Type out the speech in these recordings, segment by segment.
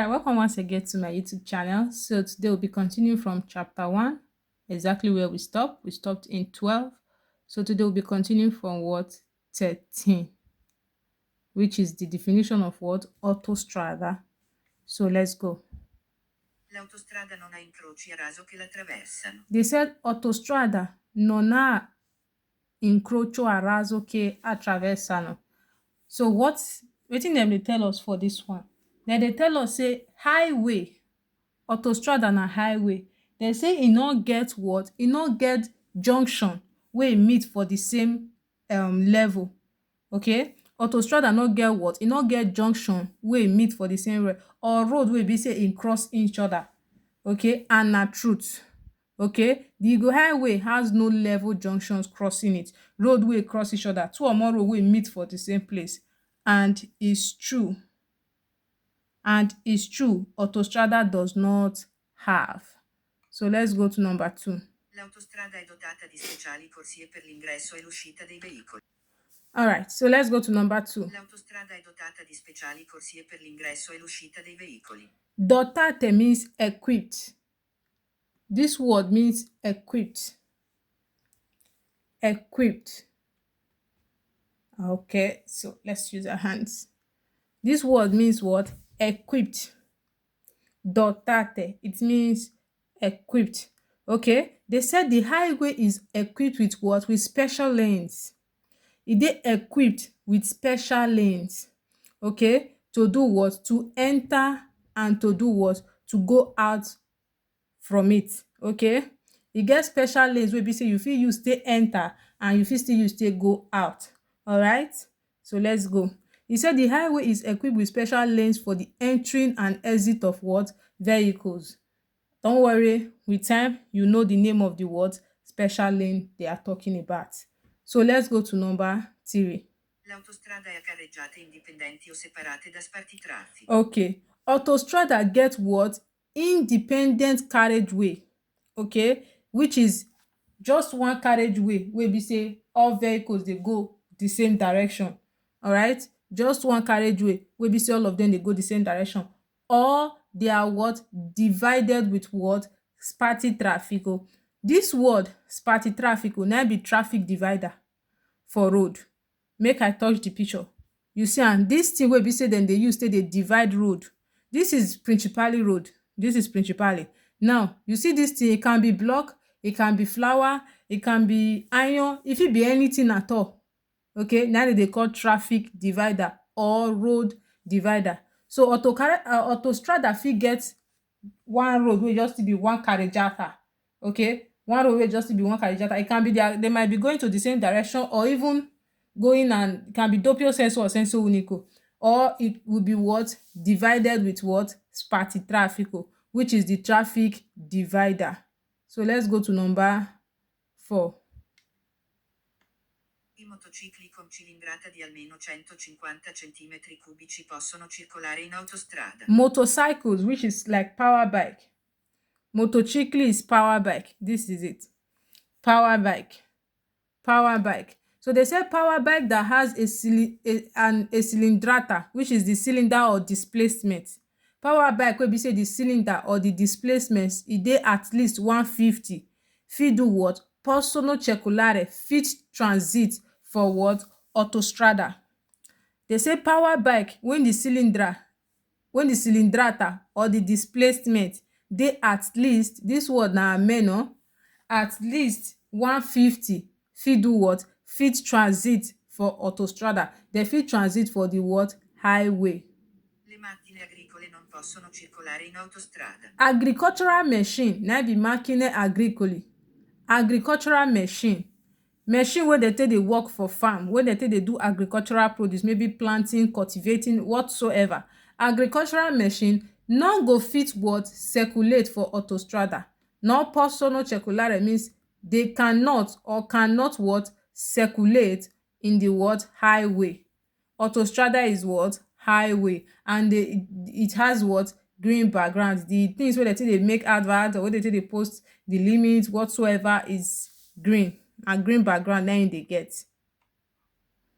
right, welcome once again to my YouTube channel. So today we'll be continuing from chapter 1, exactly where we stopped. We stopped in 12. So today we'll be continuing from what? 13, which is the definition of what? Autostrada. So let's go. L'autostrada non ha incroci a raso che l'attraversano. They said autostrada non ha incrocio a raso che attraversano. So wetin dem dey tell us for this one? Dem dey tell us say highway, autostrada na highway. Dem say e no get what? E no get junction wey meet for the same level. Okay, autostrada no get what? E no get junction wey meet for the same road, or road wey be say e cross each other. Okay, and na truth. Okay, the Igbo highway has no level junctions crossing it. Road wey cross each other, two or more road wey meet for the same place. And it's true. Autostrada does not have. So let's go to number 2. L'autostrada è dotata di speciali corsie per l'ingresso e l'uscita dei veicoli. All right, so let's go to number 2. L'autostrada è dotata di speciali corsie per l'ingresso e l'uscita dei veicoli. Dotate means equipped. This word means equipped. Equipped. Okay, so let's use our hands. This word means what? Equipped. Dotate, it means equipped. Okay, they said the highway is equipped with what? With special lanes. It is equipped with special lanes. Okay, to do what? To enter and to do what? To go out from it. Okay, e get special lanes wey be say you fit use take enter and you fit still use take go out. All right, so let's go. He said the highway is equipped with special lanes for the entering and exit of what? Vehicles. Don't worry, with time you know the name of the what? Special lane they are talking about. So let's go to number 3. L'autostrada è a carreggiate indipendenti o separate da spartitraffico. Okay, autostrada get what? Independent carriageway. Okay, which is just one carriageway wey be say all vehicles dey go the same direction. All right, just one carriageway wey be say all of them dey go the same direction, or they are what? Divided with what? Spartitraffico. This word spartitraffico na be traffic divider for road. Make I touch the picture. You see am, this thing wey be say dem dey use take dey divide road, this is principally road. This is principally. Now you see this thing, e can be block, e can be flower, e can be iron, e fit be anything at all. Okay, na dem dey call traffic divider or road divider. So autostrada fit get one road wey just be one carreggiata. Okay, one road wey just be one carreggiata. E can be they might be going to the same direction, or even going, and it can be doppio senso or senso unico, or it will be what? Divided with what? Spartitraffico, which is the traffic divider. So let's go to number 4. I motocicli con cilindrata di almeno 150 cm3 possono circolare in autostrada. Motorcycles, which is like power bike. Motocicli is power bike. This is it. Power bike. Power bike. So they say power bike that has a cilindrata, which is the cylinder or displacement. Power bike wey be say the cylinder or the displacement e dey at least 150 fit do what? Possono circolare, fit transit for what? Autostrada. They say power bike when the cilindrata or the displacement dey at least, this word na almeno, at least 150 fit do what? Fit transit for autostrada. They fit transit for the what? Highway. Le macchine agricole non possono circolare in autostrada. Agricultural machine na be macchine agricoli. Agricultural machine wey dey take dey work for farm, wey dey take dey do agricultural produce, maybe planting, cultivating, whatsoever. Agricultural machine no go fit what? Circulate for autostrada. No possono circolare means they cannot or cannot what? Circulate in the what? Highway. Autostrada is what? Highway. And it has what? Green background. The things wey dey take dey make advert or wey dey take dey post the limit whatsoever is green, and green background na im dey get.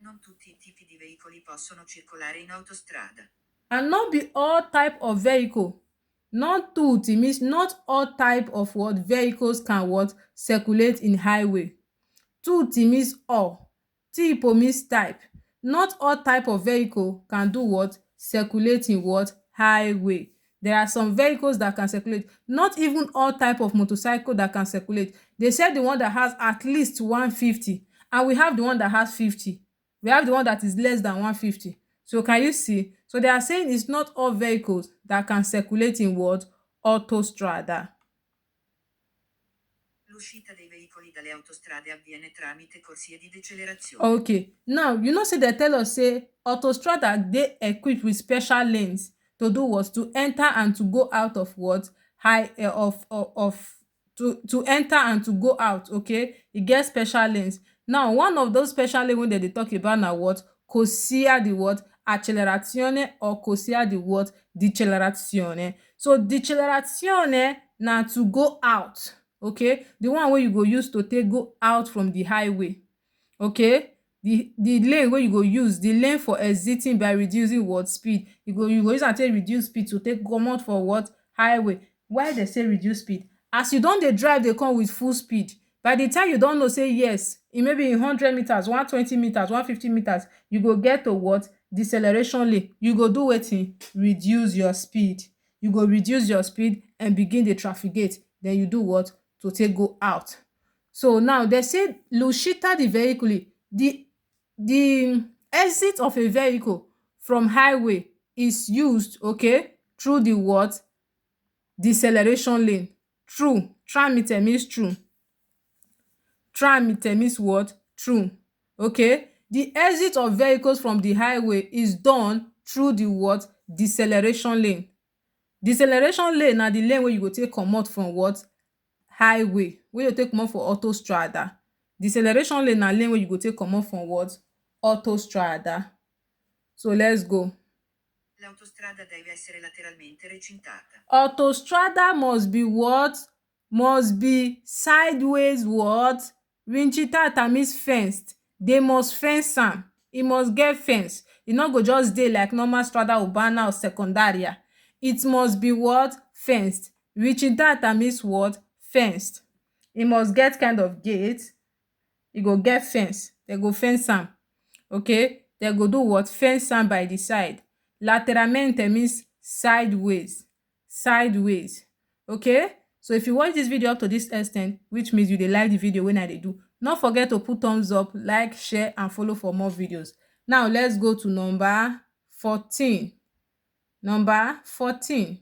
Non tutti i tipi di veicoli possono circolare in autostrada. and not be all type of vehicle. Not tutti means not all type of what vehicles can what circulate in highway. Tutti means all. Tipo means type. Not all type of vehicle can do what? Circulate in what? Highway. There are some vehicles that can circulate. Not even all type of motorcycle that can circulate. They said the one that has at least 150, and we have the one that has 50. We have the one that is less than 150. So can you see? So they are saying it's not all vehicles that can circulate in what? Autostrada. L'uscita dei veicoli dalle autostrade avviene tramite corsie di decelerazione. Okay, now you know say dem tell us say autostrada dey equipped with special lanes to do what? To enter and to go out of what? High of to enter and to go out, okay? E get special lanes. Now one of those special lane wey dem dey talk about na what? Corsia di what? Accelerazione or corsia di what? Decelerazione. So decelerazione na to go out, okay? The one wey you go use to take go out from the highway. Okay, the lane wey you go use, the lane for exiting by reducing what? Speed. You go use am take reduce speed to take comot for what? Highway. Why dey say reduce speed? As you don dey drive dey come with full speed, by the time you don know say yes, e maybe in 100 meters, 120 meters, 150 meters, you go get to what? Deceleration lane. You go do wetin? Reduce your speed. You go reduce your speed and begin dey trafficate. Then you do what? To take go out. So now they say l'uscita di veicoli, the exit of a vehicle from highway is used, okay, through the what? Deceleration lane. Through. Tramite means through. Tramite means what? Through. Okay. The exit of vehicles from the highway is done through the what? Deceleration lane. Deceleration lane na the lane wey you go take comot from what? Highway. Wey you take comot for autostrada. Deceleration lane na lane wey you go take comot from what? Autostrada. So let's go. L'autostrada deve essere lateralmente recintata. Autostrada must be what? Must be sideways what? Recintata means fenced. They must fence am. E must get fence. E no go just dey like normal strada urbana or secundaria. It must be what? Fenced. Recintata means what? Fenced. E must get kind of gate. E go get fence. Dem go fence am. Okay? Dem go do what? Fence am by the side. Lateralmente means sideways. Sideways. Okay? So if you watch this video up to this extent, which means you dey like the video wey I dey do, no forget to put thumbs up, like, share and follow for more videos. Now let's go to number 14. Number 14.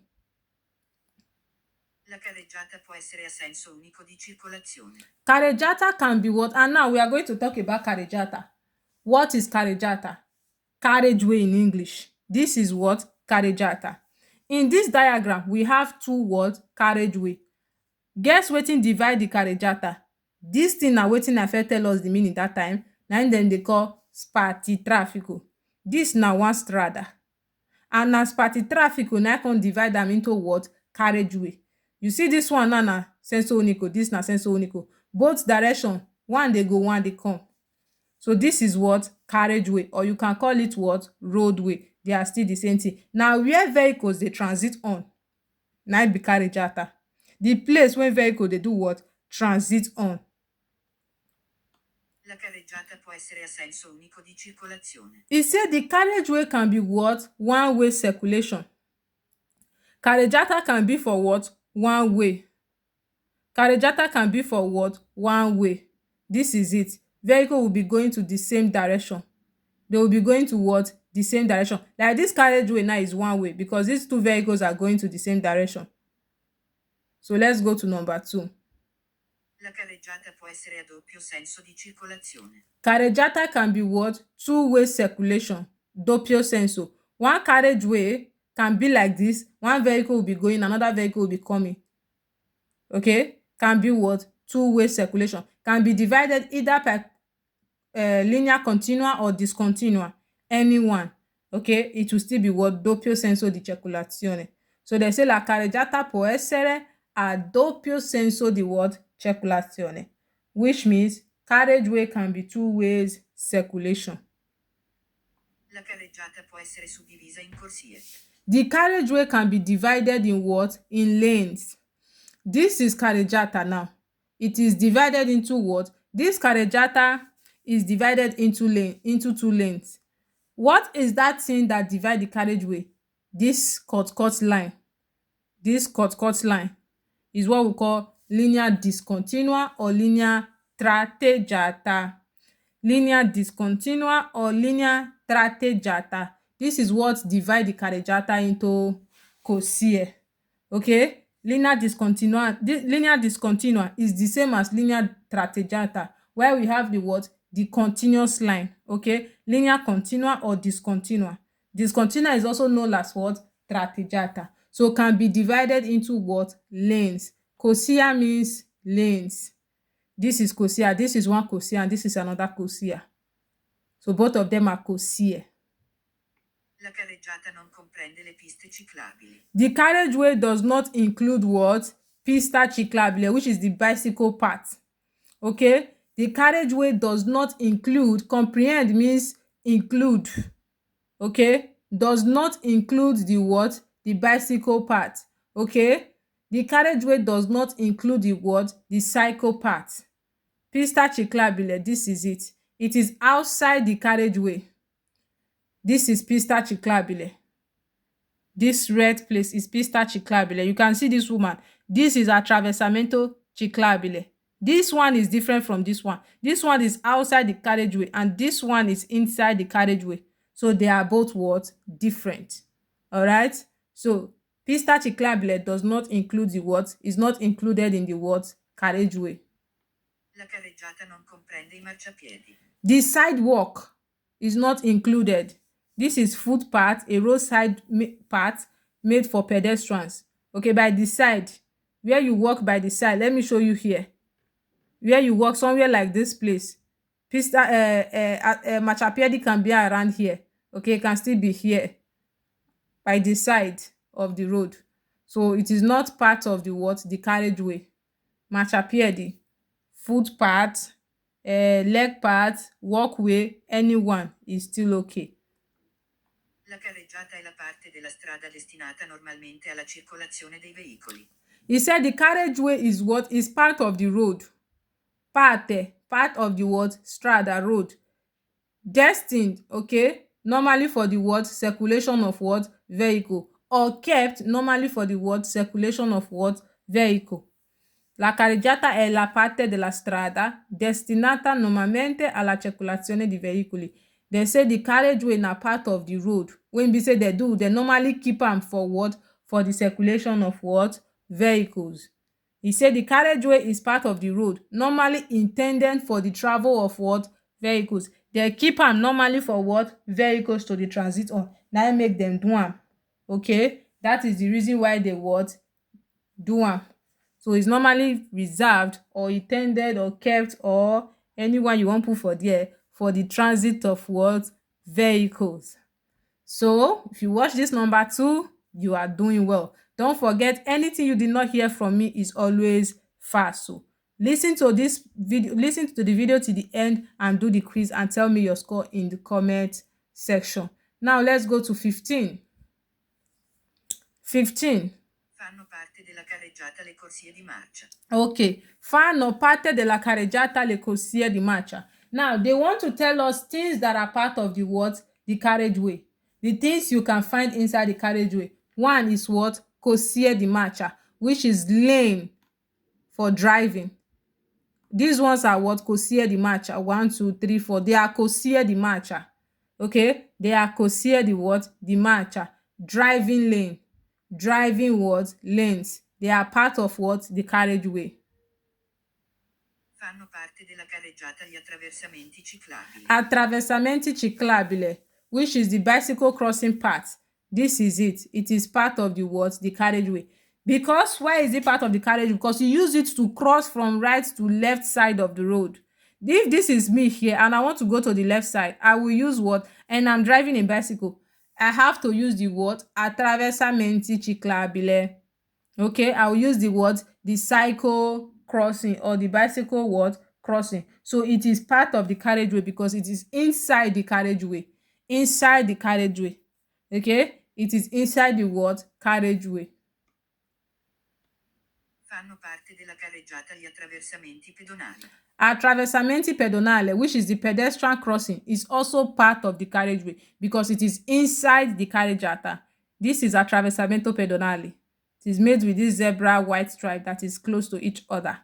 La carreggiata può essere a senso unico di circolazione. Carreggiata can be what? And now we are going to talk about carreggiata. What is carreggiata? Carriageway in English. This is what? Carreggiata. In this diagram, we have two words, carriageway. Guess wetin divide the carreggiata? This thing na wetin I first tell us the meaning that time. Na im dem dey call spartitraffico. This na one strada. And na spartitraffico na come divide am into what? Carriageway. You see this one now na senso unico, this na senso unico. Both direction, one dey go, one dey come. So this is what? Carriageway, or you can call it what? Roadway. They are still the same thing. Now where vehicles dey transit on, na im be carreggiata. The place wey vehicle dey do what? Transit on. La carreggiata può essere a senso unico di circolazione. E say the carriageway can be what? One way circulation. Carreggiata can be for what? One way. Carreggiata can be for what? One way. This is it. Vehicle will be going to the same direction. They will be going to what? The same direction. Like this carriageway now is one way because these two vehicles are going to the same direction. So let's go to number 2. La carreggiata può essere a doppio senso di circolazione. Carreggiata can be what? Two-way circulation. Doppio senso. One carriageway can be like this. One vehicle will be going, another vehicle will be coming. Okay? Can be what? Two-way circulation. Can be divided either by linear continua or discontinua. Anyone. Okay? It will still be what? Doppio senso di circolazione. So they say la carreggiata può essere a doppio senso di what? Circolazione. Which means carriageway can be two ways circulation. La carreggiata può essere suddivisa in corsie. The carriageway can be divided in what? In lanes. This is carreggiata now. It is divided into what? This carreggiata is divided into two lanes. What is that thing that divide the carriageway? This cut line. This cut line is what we call linea discontinua or linea tratteggiata. Linea discontinua or linea tratteggiata. This is what divide the carreggiata into corsie. Okay, linea discontinua is the same as linea tratteggiata, where we have the what? The continuous line. Okay, linea continua or discontinua. Discontinua is also known as what? Tratteggiata. So can be divided into what? Lanes. Corsia means lanes. This is corsia, this is one corsia, and this is another corsia. So both of them are corsie. La carreggiata non comprende le piste ciclabili. The carriageway does not include what? Pista ciclabile, which is the bicycle path. Okay, the carriageway does not include, comprehend means include. Okay, does not include the what? The bicycle path. Okay, the carriageway does not include the what? The cycle path. Pista ciclabile, this is it. It is outside the carriageway. This is pista ciclabile. This red place is pista ciclabile. You can see this woman. This is attraversamento ciclabile. This one is different from this one. This one is outside the carriageway and this one is inside the carriageway. So they are both what? Different. All right. So pista ciclabile does not include the what? Is not included in the what? Carriageway. La carreggiata non comprende i marciapiedi. The sidewalk is not included. This is footpath, a roadside path made for pedestrians. Okay, by the side, where you walk by the side, let me show you here. Where you walk somewhere like this place, marciapiedi can be around here. Okay, it can still be here by the side of the road. So it is not part of the what? The carriageway. Marciapiedi, footpath, leg path, walkway, anyone is still okay. La carreggiata è la parte della strada destinata normalmente alla circolazione dei veicoli. He said the carriageway is what? Is part of the road. Part of the what? Strada, road. Destined, okay, normally for the what? Circulation of what? Vehicle. Or kept normally for the what? Circulation of what? Vehicle. La carreggiata è la parte della strada destinata normalmente alla circolazione di veicoli. They say the carriageway na part of the road. When we say they do, they normally keep am for what? For the circulation of what? Vehicles. He said the carriageway is part of the road, normally intended for the travel of what? Vehicles. They keep am normally for what? Vehicles to the transit on. Na im make them do am. Okay? That is the reason why they what? Do am. So it's normally reserved or intended or kept or anyone you wan put for there for the transit of what? Vehicles. So if you watch this number 2, you are doing well. Don't forget, anything you did not hear from me is always fast. So listen to the video to the end and do the quiz and tell me your score in the comment section. Now let's go to 15. 15. Fanno parte della carreggiata le corsie di marcia. Okay, fanno parte della carreggiata le corsie di marcia. Now, they want to tell us things that are part of the what? The carriageway. The things you can find inside the carriageway. One is what? Corsie di marcia, which is lane for driving. These ones are what? Corsie di marcia. 1, 2, 3, 4. They are corsie di marcia. Okay? They are corsie di what? Di marcia. Driving lane. Driving what? Lanes. They are part of what? The carriageway. Fanno parte della carreggiata gli attraversamenti ciclabili. Attraversamenti ciclabile, which is the bicycle crossing path. This is it. It is part of the what? The carriageway. Because why is it part of the carriageway? Because you use it to cross from right to left side of the road. If this is me here and I want to go to the left side, I will use what? And I'm driving a bicycle. I have to use the what? Attraversamenti ciclabile. Okay, I will use the what? The cycle crossing or the bicycle what? Crossing. So it is part of the carriageway because it is inside the carriageway. inside the carriageway. Okay, it is inside the what? Carriageway. Fanno parte della carreggiata gli attraversamenti pedonali. Attraversamenti pedonale, which is the pedestrian crossing, is also part of the carriageway because it is inside the carreggiata. This is attraversamento pedonale. It is made with this zebra white stripe that is close to each other.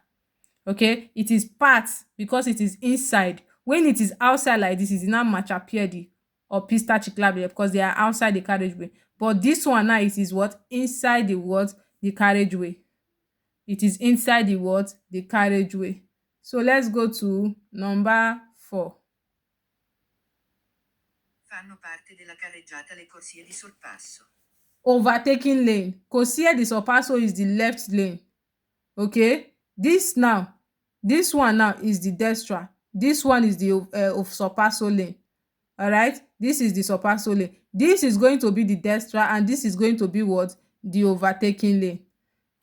Okay, it is part because it is inside. When it is outside like this, it is now marciapiedi or pista ciclabile because they are outside the carriageway. But this one now, it is what? Inside the what? The carriageway. It is inside the what? The carriageway. So let's go to number 4. Fanno parte della carreggiata le corsie di sorpasso. Overtaking lane. Corsia di sorpasso is the left lane. Okay, this one now is the destra. This one is the of sorpasso lane. All right, this is the sorpasso lane. This is going to be the destra and this is going to be what? The overtaking lane.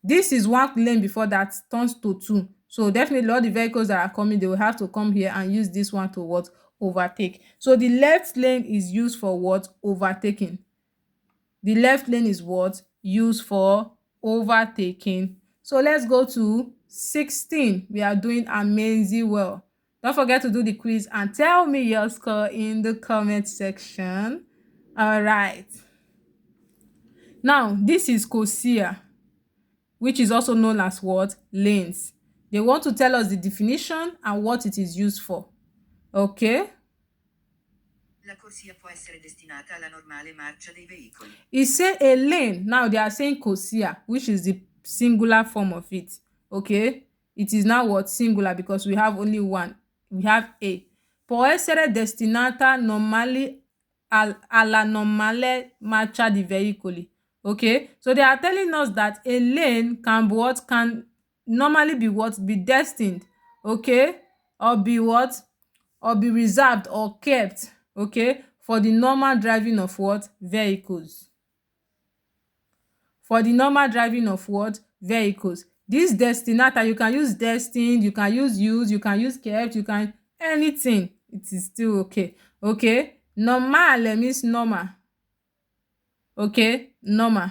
This is one lane before that turns to 2. So definitely all the vehicles that are coming, they will have to come here and use this one to what? Overtake. So the left lane is used for what? Overtaking. The left lane is what? Used for overtaking. So let's go to 16. We are doing amazing well. Don't forget to do the quiz and tell me your score in the comment section. All right. Now, this is Corsia, which is also known as what? Lanes. They want to tell us the definition and what it is used for. Okay? La corsia può essere destinata alla normale marcia dei veicoli. It say a lane. Now they are saying corsia, which is the singular form of it. Okay? It is now what? Singular because we have only one. We have a. Può essere destinata normali alla normale marcia di veicoli. Okay? So they are telling us that a lane can be what? Can normally be what? Be destined. Okay? Or be what? Or be reserved or kept, okay, for the normal driving of what? Vehicles. For the normal driving of what? Vehicles. This destinata, you can use destined, you can use used, you can use kept, you can anything. It is still okay. Okay? Normale means normal. Okay? Normal.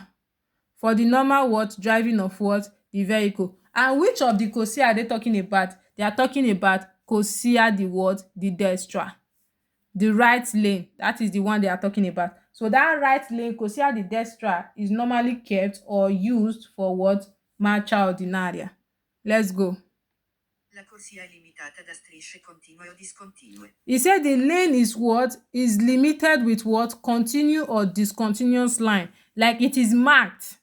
For the normal what? Driving of what? The vehicle. And which of the corsia are they talking about? They are talking about corsia the what? The destra. The right lane, that is the one they are talking about. So that right lane, corsia di destra, is normally kept or used for what? Marcia ordinaria. Let's go. La corsia è limitata da strisce continue o discontinue. He said the lane is what? Is limited with what? Continue or discontinuous line. Like it is marked.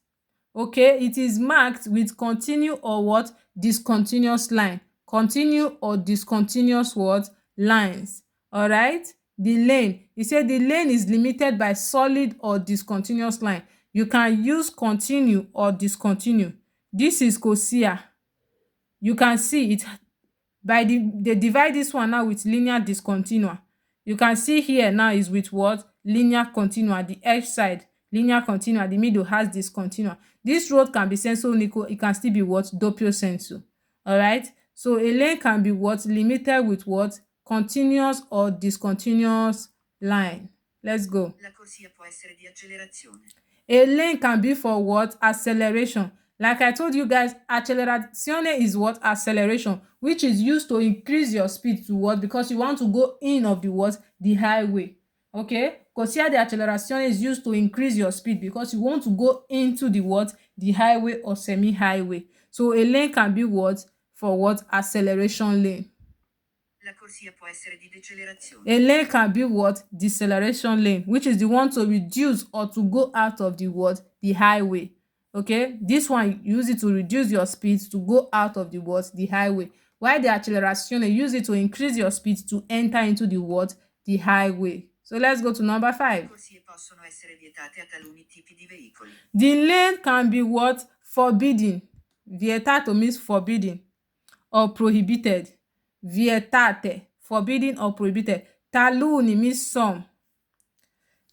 Okay, it is marked with continue or what? Discontinuous line. Continue or discontinuous what? Lines. All right. The lane, he said the lane is limited by solid or discontinuous line. You can use continue or discontinue. This is corsia. You can see it by they divide this one now with linear discontinua. You can see here now is with what? Linear continua. The edge side linear continua, the middle has discontinua. This road can be sensu unico, it can still be what? Doppio sensu. All right, so a lane can be what? Limited with what? Continuous or discontinuous line. Let's go. La corsia può essere di accelerazione. A lane can be for what? Acceleration. Like I told you guys, accelerazione is what? Acceleration, which is used to increase your speed to what? Because you want to go in of the what? The highway. Okay? Corsia de accelerazione is used to increase your speed because you want to go into the what? The highway or semi-highway. So a lane can be what? For what? Acceleration lane. La corsia può essere di decelerazione. A lane can be what? Deceleration lane, which is the one to reduce or to go out of the what? The highway. Okay, this one use it to reduce your speed to go out of the what? The highway. While the acceleration, use it to increase your speed to enter into the what? The highway. So let's go to number 5. Le corsie possono essere vietate a taluni tipi di veicoli. The lane can be what? Forbidden. Vietato means forbidden or prohibited. Vietate, forbidden or prohibited. Taluni means some.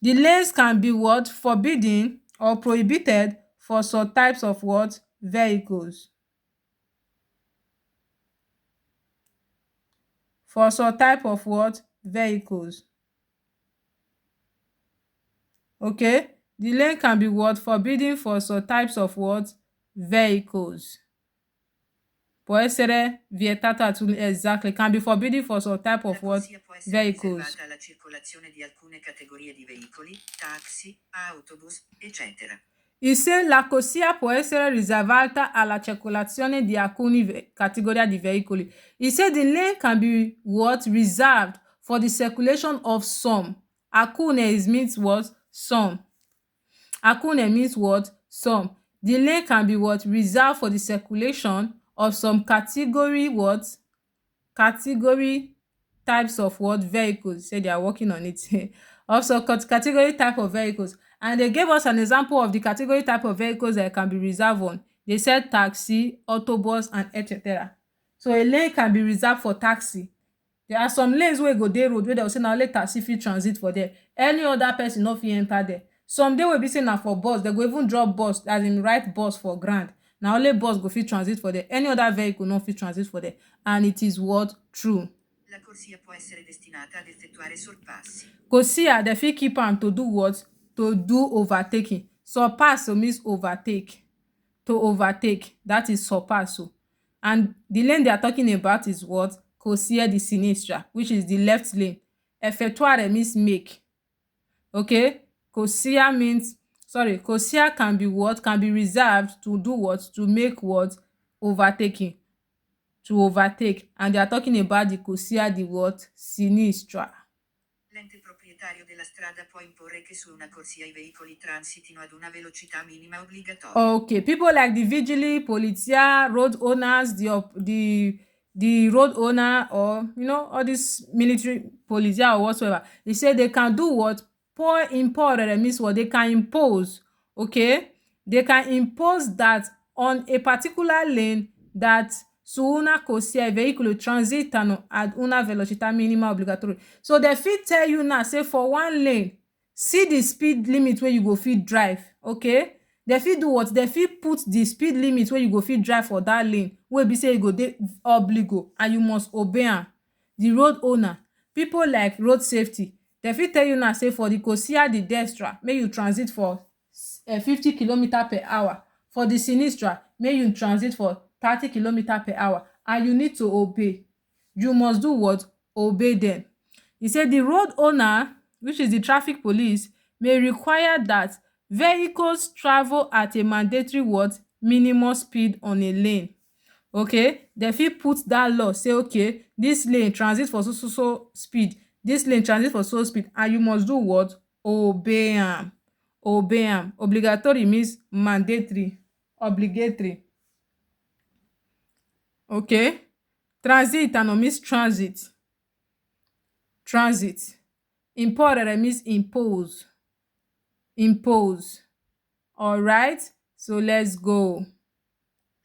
The lanes can be what? Forbidden or prohibited for some types of what? Vehicles. For some type of what? Vehicles. Okay, the lane can be what? Forbidden for some types of what? Vehicles. Può essere vietato exactly, can be forbidden for some type La of what? corsia può essere Vehicles. riservata alla circolazione di alcune categorie di veicoli, taxi, autobus, eccetera. Il say la corsia può essere riservata alla circolazione di alcune categorie di veicoli. He said the lane can be what? Reserved for the circulation of some. Alcune means what? Some. Alcune means what? Some. The lane can be what? Reserved for the circulation of some category what? Category types of what? Vehicles. Say they are working on it. Also category type of vehicles, and they gave us an example of the category type of vehicles that can be reserved on. They said taxi, autobus, and etc. So a lane can be reserved for taxi. There are some lanes wey go dey road wey dem say na only taxi fit transit for there, any other person no fit enter there. Some dey wey be say na for bus, dem go even drop bus, as in write bus for ground, na only bus go fit transit for there, any other vehicle no fit transit for there, and it is what? True. La corsia può essere destinata ad effettuare sorpassi. Corsia dem fit keep am to do what? To do overtaking. Surpass means overtake. To overtake, that is surpass. And the lane they are talking about is what? Corsia di sinistra, which is the left lane. Effettuare means make. Okay, corsia means, sorry, corsia can be what? Can be reserved to do what? To make what? Overtaking. To overtake. And they are talking about the corsia di what? Sinistra. L'ente proprietario della strada può imporre che su una corsia i veicoli transitino ad una velocità minima obbligatoria. Okay, people like the vigili, polizia, road owners, the road owner, or all these military polizia or whatsoever, they say they can do what? Imporre means what? They can impose. Okay, they can impose that on a particular lane that su una corsia i veicoli transitano ad una velocità minima obbligatoria. So they fit tell you now, say for one lane, see the speed limit wey you go fit drive. Okay, dem fit do what? Dem fit put the speed limit wey you go fit drive for that lane, wey be say you go dey obligo and you must obey am. The road owner, people like road safety, dem fit tell you now say for the corsia di destra make you transit for 50 km/h, for the sinistra make you transit for 30 km/h, and you need to obey. You must do what? Obey them. He say the road owner, which is the traffic police, may require that vehicles travel at a mandatory what? Minimum speed on a lane. Okay, dem fit put that law, say okay, this lane transit for so speed, this lane transit for so speed, and you must do what? Obey am. Obey am. Obligatory means mandatory, obligatory. Okay, transitano means transit. Transit. Imporre means impose. Impose. All right, so let's go.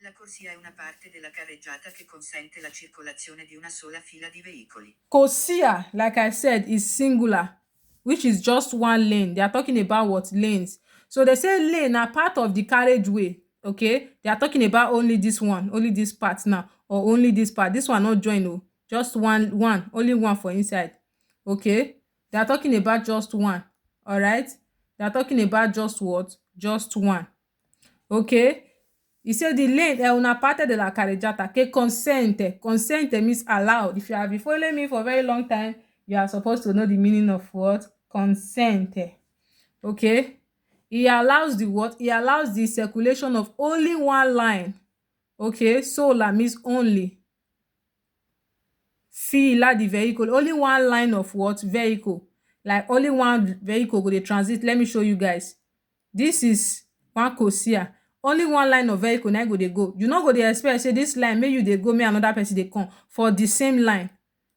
La corsia è una parte della carreggiata che consente la circolazione di una sola fila di veicoli. Corsia, like I said, is singular, which is just one lane. They are talking about what? Lanes. So they say lane are part of the carriageway. Okay, they are talking about only this one, only this part now, or only this part. This one not join, oh, just one, only one for inside. Okay, they are talking about just one. All right, they are talking about just what? Just one. Okay, he said the lane è una parte della carreggiata che consente. Consente means allowed. If you have been following me for a very long time, you are supposed to know the meaning of what? Consente. Okay, he allows the what? He allows the circulation of only one line. Okay, sola means only. Fila the vehicle, only one line of what? Vehicle. Like only one vehicle go dey transit. Let me show you guys. This is one corsia, only one line of vehicle na go dey go. You no go dey expect say this line make you dey go, make another person dey come for the same line.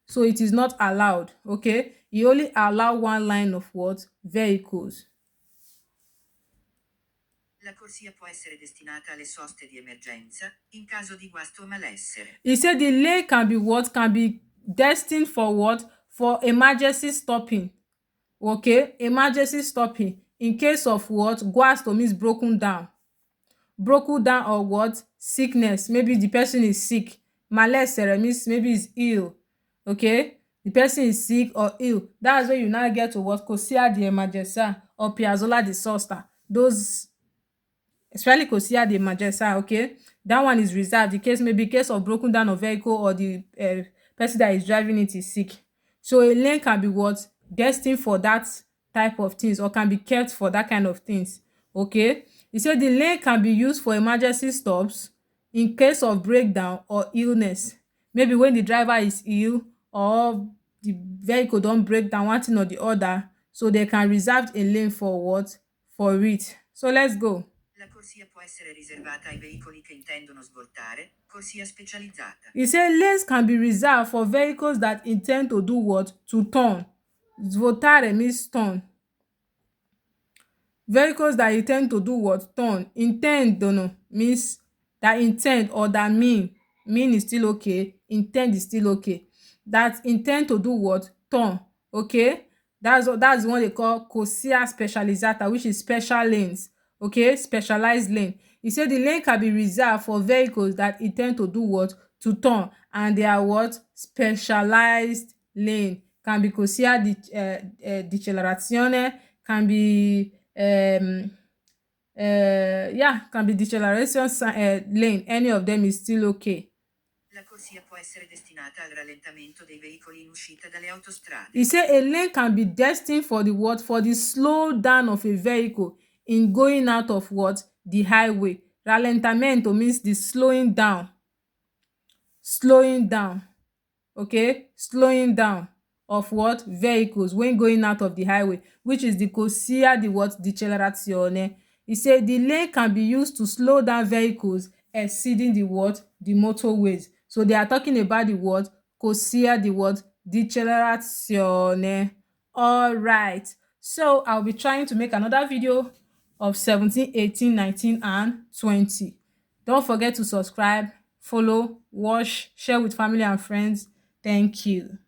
So it is not allowed. Okay, you only allow one line of what? Vehicles. La corsia può essere destinata alle soste di emergenza, in caso di guasto o malessere. He said the lane can be what? Can be destined for what? For emergency stopping. Okay, emergency stopping in case of what? Guasto means broken down. Broken down or what? Sickness. Maybe the person is sick. Malessere means maybe is ill. Okay, the person is sick or ill. That's when you now get to what? Corsia di emergenza, or piazzola di sosta. Those, especially Kosia de Majesa, okay? That one is reserved in case, maybe case of broken down of vehicle, or the person that is driving it is sick. So a lane can be what? Destined for that type of things, or can be kept for that kind of things. Okay? He said the lane can be used for emergency stops in case of breakdown or illness. Maybe when the driver is ill, or the vehicle don break down, one thing or the other, so they can reserve a lane for what? For it. So let's go. La corsia può essere riservata ai veicoli che intendono svoltare, corsia specializzata. He said lanes can be reserved for vehicles that intend to do what? To turn. Svoltare means turn. Vehicles that intend to do what? Turn. Intend, don't know, means that intend, or that mean is still okay, intend is still okay. That intend to do what? Turn. Okay, that's the one they call corsia specializzata, which is special lanes. Okay, specialized lane. He said the lane can be reserved for vehicles that intend to do what? To turn, and they are what? Specialized lane. Can be corsia di accelerazione, can be yeah, can be deceleration lane. Any of them is still okay. La corsia può essere destinata al rallentamento dei veicoli in uscita dalle autostrade. He said a lane can be destined for the what? For the slow down of a vehicle in going out of what? The highway. Rallentamento means the slowing down. Slowing down. Okay, slowing down of what? Vehicles when going out of the highway, which is the corsia di what? Decelerazione. He said the lane can be used to slow down vehicles exceeding the what? The motorways. So they are talking about the what? Corsia di what? Decelerazione. All right, so I'll be trying to make another video of 17, 18, 19, and 20. Don't forget to subscribe, follow, watch, share with family and friends. Thank you.